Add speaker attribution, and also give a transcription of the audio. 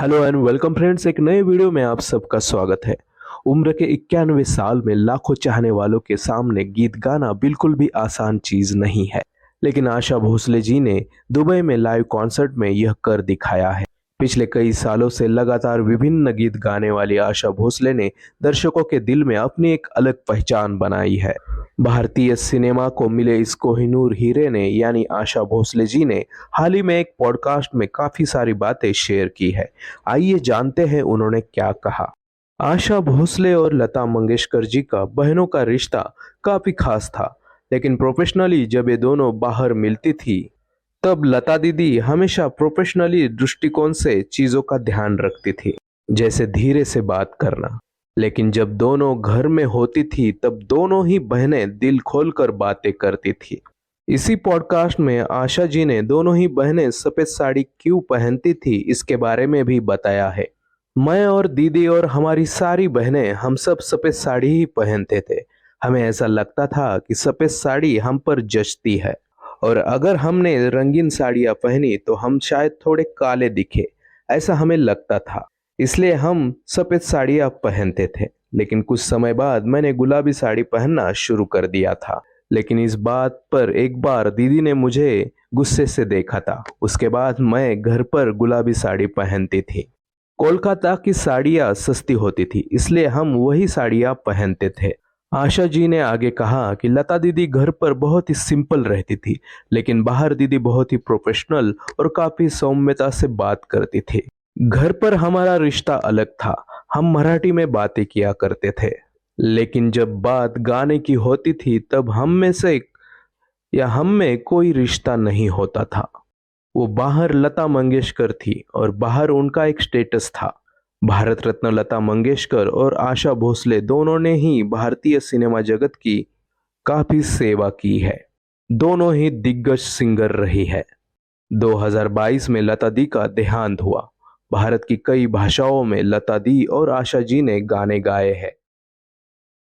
Speaker 1: Hello and welcome friends, एक नए video में आप सबका स्वागत है। उम्र के 91 साल में लाखों चाहने वालों के सामने गीत गाना बिल्कुल भी आसान चीज नहीं है, लेकिन आशा भोसले जी ने दुबई में लाइव कॉन्सर्ट में यह कर दिखाया है। पिछले कई सालों से लगातार विभिन्न गीत गाने वाली आशा भोसले ने दर्शकों के दिल में अपनी एक अलग पहचान बनाई है। भारतीय सिनेमा को मिले इस कोहिनूर हीरे ने यानी आशा भोसले जी ने हाल ही में एक पॉडकास्ट में काफी सारी बातें शेयर की है। आइए जानते हैं उन्होंने क्या कहा। आशा भोसले और लता मंगेशकर जी का बहनों का रिश्ता काफी खास था, लेकिन प्रोफेशनली जब ये दोनों बाहर मिलती थी तब लता दीदी हमेशा प्रोफेशनली दृष्टिकोण से चीजों का ध्यान रखती थी, जैसे धीरे से बात करना। लेकिन जब दोनों घर में होती थी तब दोनों ही बहनें दिल खोलकर बातें करती थी। इसी पॉडकास्ट में आशा जी ने दोनों ही बहनें सफेद साड़ी क्यों पहनती थी इसके बारे में भी बताया है। मैं और दीदी और हमारी सारी बहनें हम सब सफेद साड़ी ही पहनते थे। हमें ऐसा लगता था कि सफेद साड़ी हम पर जचती है, और अगर हमने रंगीन साड़ियाँ पहनी तो हम शायद थोड़े काले दिखे, ऐसा हमें लगता था। इसलिए हम सफेद साड़ियाँ पहनते थे। लेकिन कुछ समय बाद मैंने गुलाबी साड़ी पहनना शुरू कर दिया था। लेकिन इस बात पर एक बार दीदी ने मुझे गुस्से से देखा था। उसके बाद मैं घर पर गुलाबी साड़ी पहनती थी। कोलकाता की साड़ियाँ सस्ती होती थी, इसलिए हम वही साड़ियाँ पहनते थे। आशा जी ने आगे कहा कि लता दीदी घर पर बहुत ही सिंपल रहती थी, लेकिन बाहर दीदी बहुत ही प्रोफेशनल और काफी सौम्यता से बात करती थी। घर पर हमारा रिश्ता अलग था, हम मराठी में बातें किया करते थे। लेकिन जब बात गाने की होती थी तब हम में से या हम में कोई रिश्ता नहीं होता था। वो बाहर लता मंगेशकर थी और बाहर उनका एक स्टेटस था। भारत रत्न लता मंगेशकर और आशा भोसले दोनों ने ही भारतीय सिनेमा जगत की काफी सेवा की है। दोनों ही दिग्गज सिंगर रही है। 2022 में लता दी का देहांत हुआ। भारत की कई भाषाओं में लता दी और आशा जी ने गाने गाए हैं।